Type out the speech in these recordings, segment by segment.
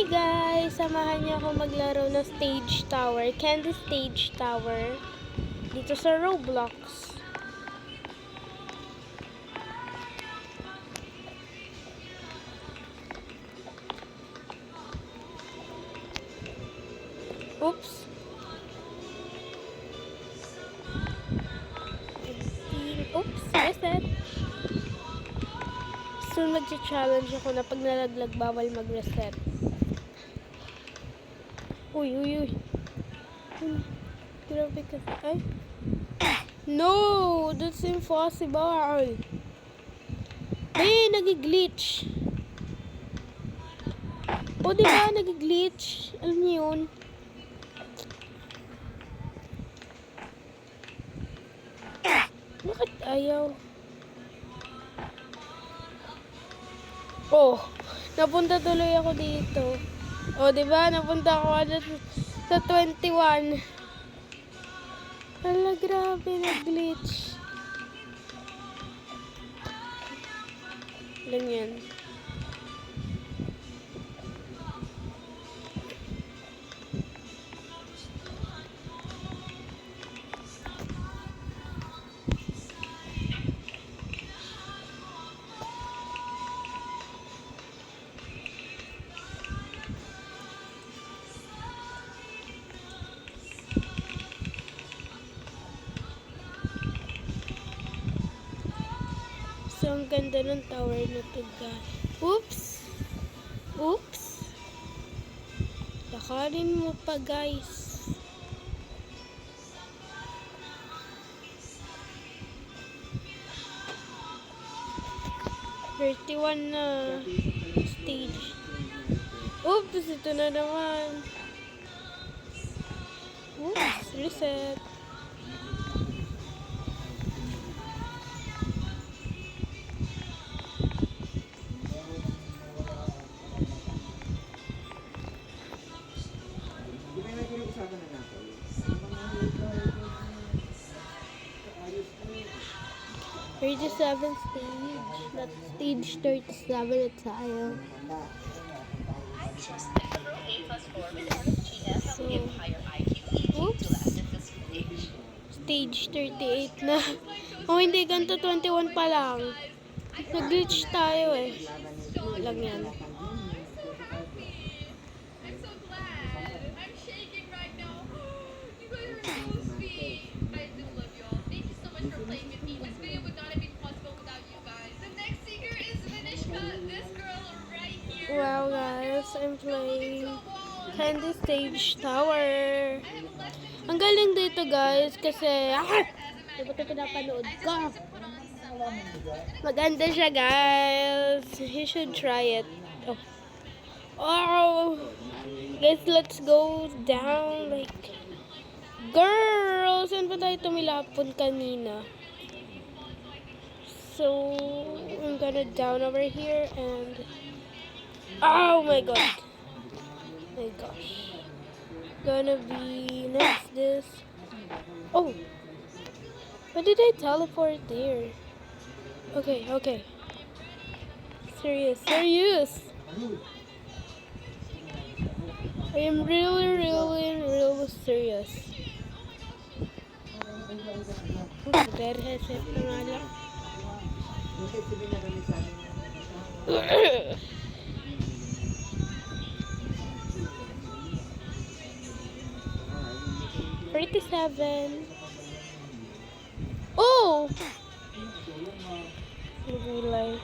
Hi guys! Samahan niyo ako maglaro ng Stage Tower, Candy Stage Tower dito sa Roblox. Oops! Oops! Reset! So nag-challenge ako na pag nalaglag bawal mag-reset. Uy! Grabe ka. Ay! No! That's impossible! Nag-glitch! O diba? Nag-glitch? Alam niyo yun? Bakit ayaw? Oh! Napunta tuloy ako dito. O diba? Napunta ako sa 21. Hala, grabe, nag-glitch. Lang yan. So, ang ganda ng tower na to, guys. Oops! Oops! Lakarin mo pa, guys. Thirty-one na stage. Oops! Ito na naman. Oops! Reset. Thirty-seven stage, not stage 37 tayo. So, oops, stage 38 na. Oh, hindi, ganito 21 pa lang. Nag-glitch tayo eh. Lang yan. Wow guys, I'm playing Candy Stage Tower. Ang galing dito guys kasi diba ito pinapanood ko? Maganda siya guys. You should try it. Oh. Guys, let's go down like girls. Saan ba tayo tumilapon kanina? So I'm gonna down over here and oh my god. My gosh. Gonna be next this. Oh. Why did I teleport there? Okay. Serious. I am really serious. Dead headset na nga lang. 37. Oh! Relay.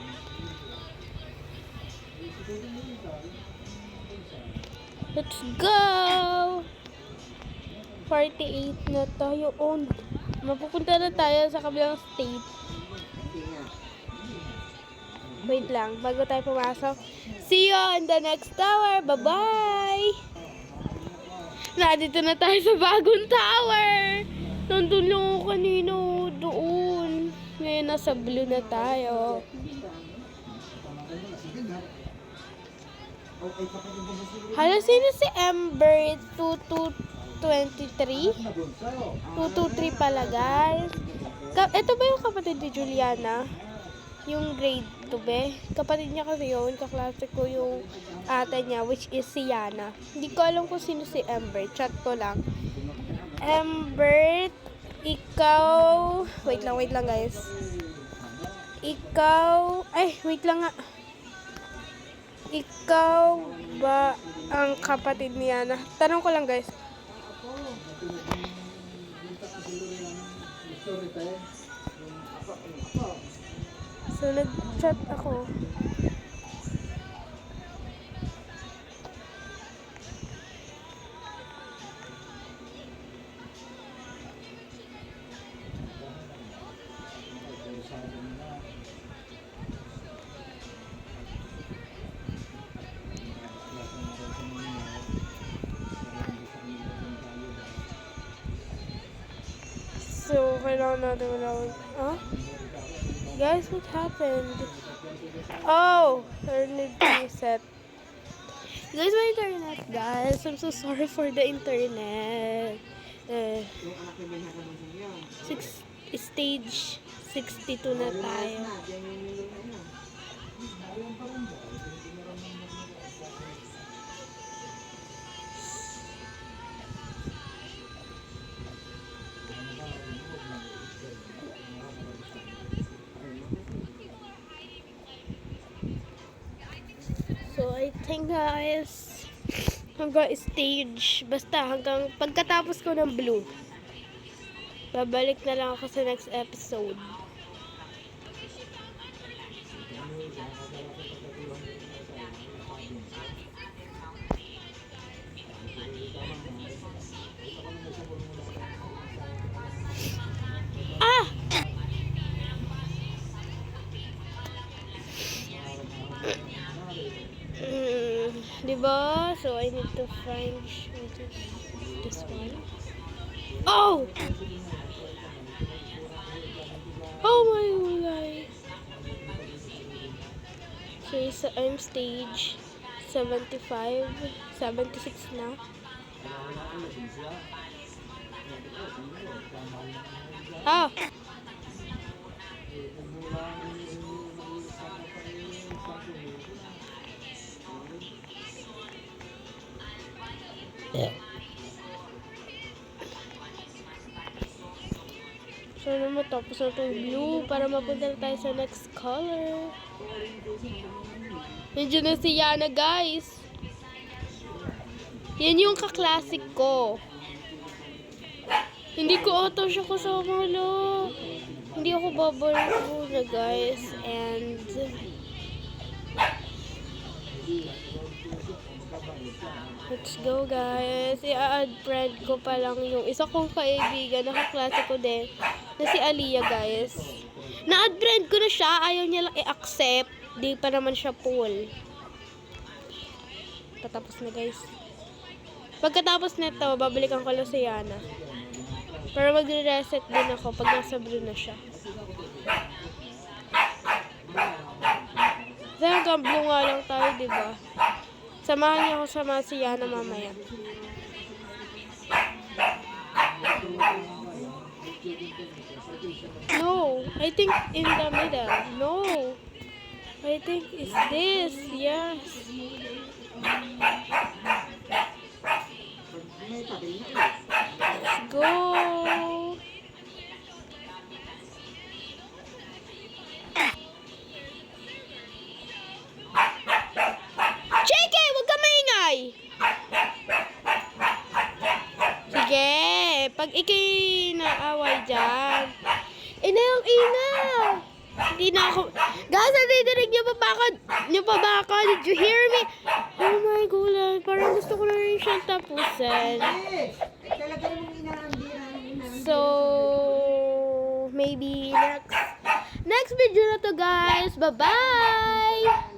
Let's go! 48 na tayo on. Mapupunta na tayo sa kabilang state. Wait lang, bago tayo pumasok. See you in the next tower. Bye-bye! Dito na tayo sa bagong tower. Nandun lang ako kanina doon. Ngayon nasa blue na tayo. Hala, sino si Ember 2223? 223 pala guys. Ito ba yung kapatid ni Juliana? Yung grade dito, be. Kapatid niya kasi yun. Kaklase ko yung ate niya, which is si Yana. Hindi ko alam kung sino si Ember. Chat ko lang. Ember, ikaw... Wait lang guys. Ikaw... Ay, wait lang nga. Ikaw ba ang kapatid ni Yana? Tanong ko lang guys. So, nag-chat ako. So, kailangan natin malawag. Huh? Guys, what happened? Oh! Internet reset. Guys, my internet, guys. I'm so sorry for the internet. Stage 62 na tayo. So, I think guys, hanggang stage, basta hanggang pagkatapos ko ng blue, babalik na lang ako sa next episode. Ah! Diba? So, I need to find this one. Oh! Oh my God! Okay, so I'm stage 75, 76 na. Ah! Yeah. So, matapos na itong blue para mapunta na tayo sa next color. Nandiyan na si Yana, guys. Yan yung kaklasik ko. Hindi ko auto siya kasama, lo. Hindi ako babalik muna, guys. And... let's go, guys. I-add friend ko pa lang yung isa kong kaibigan na kaklase ko din na si Aliyah, guys. Na-add friend ko na siya. Ayaw niya lang i-accept. Di pa naman siya full. Tatapos na, guys. Pagkatapos nito, babalikan ko lang si Yana. Pero magre-reset din ako pag nasa blue na siya. Kasi hanggang blue nga lang tayo, diba? Samahan niyo ako sama si Yana mamaya. No, I think in the middle. No, I think it's this. Yes. Let's go. Sige, pag ikay naaway dyan, inayang ingaw. Hindi na ako, guys, nadidinig niyo pa ba ako? Did you hear me? Oh my God, parang gusto ko na rin siyang tapusin. So, maybe next video na to, guys. Bye-bye!